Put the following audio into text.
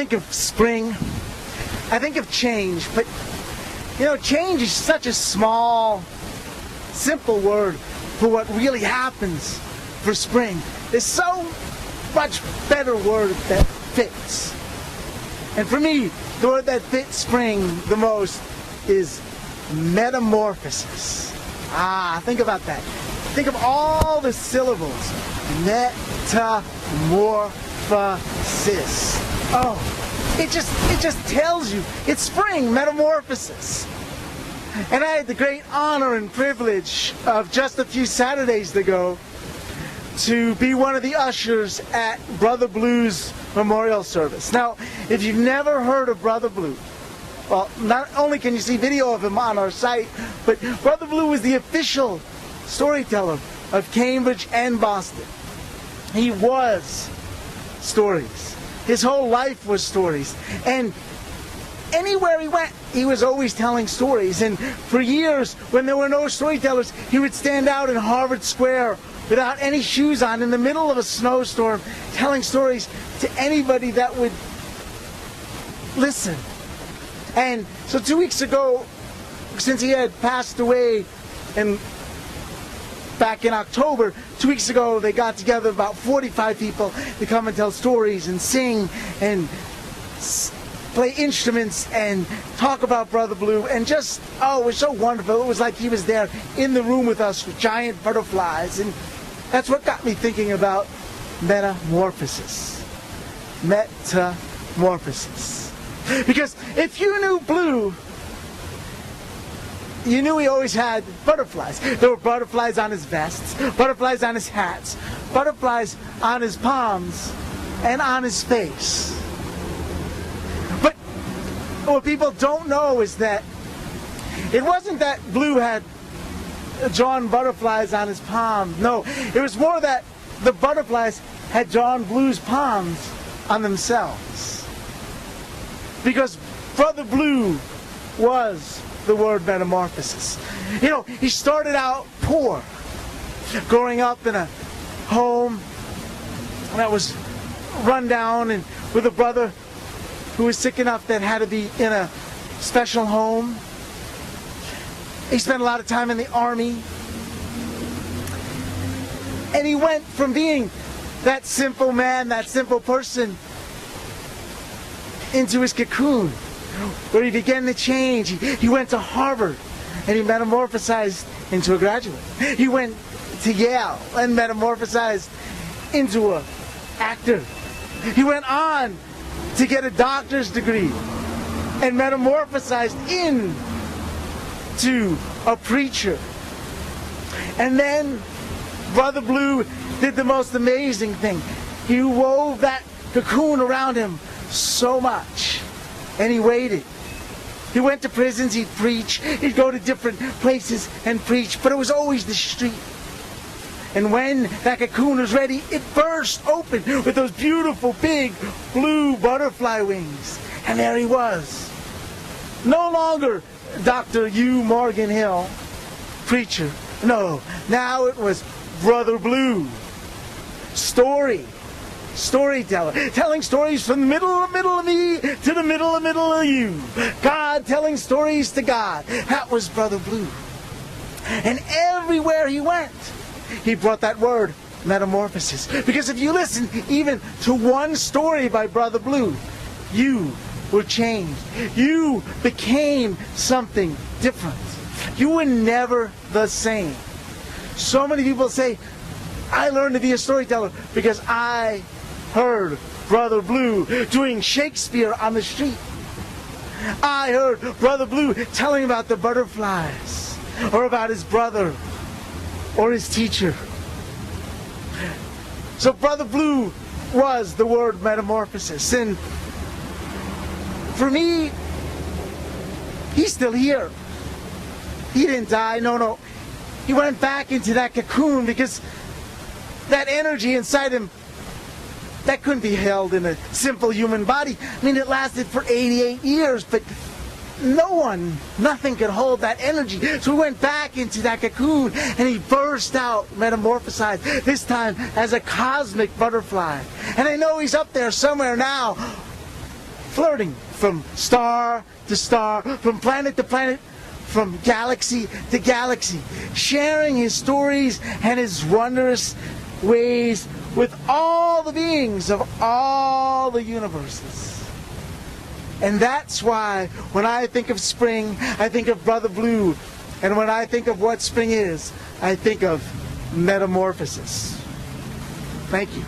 think of spring, I think of change, but you know, change is such a small, simple word for what really happens for spring. There's so much better word that fits. And for me, the word that fits spring the most is metamorphosis. Think about that. Think of all the syllables. Metamorphosis. Oh, it just tells you it's spring, metamorphosis. And I had the great honor and privilege of just a few Saturdays ago to be one of the ushers at Brother Blue's memorial service. Now, if you've never heard of Brother Blue, well, not only can you see video of him on our site, but Brother Blue was the official storyteller of Cambridge and Boston. He was stories. His whole life was stories. And anywhere he went, he was always telling stories. And for years, when there were no storytellers, he would stand out in Harvard Square without any shoes on in the middle of a snowstorm, telling stories to anybody that would listen. And so 2 weeks ago, since he had passed away back in October, 2 weeks ago they got together about 45 people to come and tell stories and sing and play instruments and talk about Brother Blue, and just, it was so wonderful. It was like he was there in the room with us with giant butterflies, and that's what got me thinking about metamorphosis. Metamorphosis. Because if you knew Blue, you knew he always had butterflies. There were butterflies on his vests, butterflies on his hats, butterflies on his palms, and on his face. But what people don't know is that it wasn't that Blue had drawn butterflies on his palms. No, it was more that the butterflies had drawn Blue's palms on themselves. Because Brother Blue was the word metamorphosis. You know, he started out poor, growing up in a home that was run down and with a brother who was sick enough that had to be in a special home. He spent a lot of time in the army. And he went from being that simple man, that simple person, into his cocoon, where he began to change. He went to Harvard, and he metamorphosized into a graduate. He went to Yale and metamorphosized into an actor. He went on to get a doctor's degree and metamorphosized into a preacher. And then Brother Blue did the most amazing thing. He wove that cocoon around him so much, and he waited. He went to prisons, he'd preach, he'd go to different places and preach, but it was always the street. And when that cocoon was ready, it burst open with those beautiful big blue butterfly wings. And there he was. No longer Dr. Hugh Morgan Hill, preacher. No, now it was Brother Blue. Storyteller, telling stories from the middle of me to the middle of you. God telling stories to God. That was Brother Blue. And everywhere he went, he brought that word, metamorphosis. Because if you listen even to one story by Brother Blue, you were changed. You became something different. You were never the same. So many people say, I learned to be a storyteller because I heard Brother Blue doing Shakespeare on the street. I heard Brother Blue telling about the butterflies, or about his brother, or his teacher. So Brother Blue was the word metamorphosis. And for me, he's still here. He didn't die, no. He went back into that cocoon because that energy inside him, that couldn't be held in a simple human body. I mean, it lasted for 88 years, but nothing could hold that energy. So he went back into that cocoon, and he burst out, metamorphosized, this time as a cosmic butterfly. And I know he's up there somewhere now, flirting from star to star, from planet to planet, from galaxy to galaxy, sharing his stories and his wondrous ways with all the beings of all the universes. And that's why when I think of spring, I think of Brother Blue. And when I think of what spring is, I think of Metamorphosis. Thank you.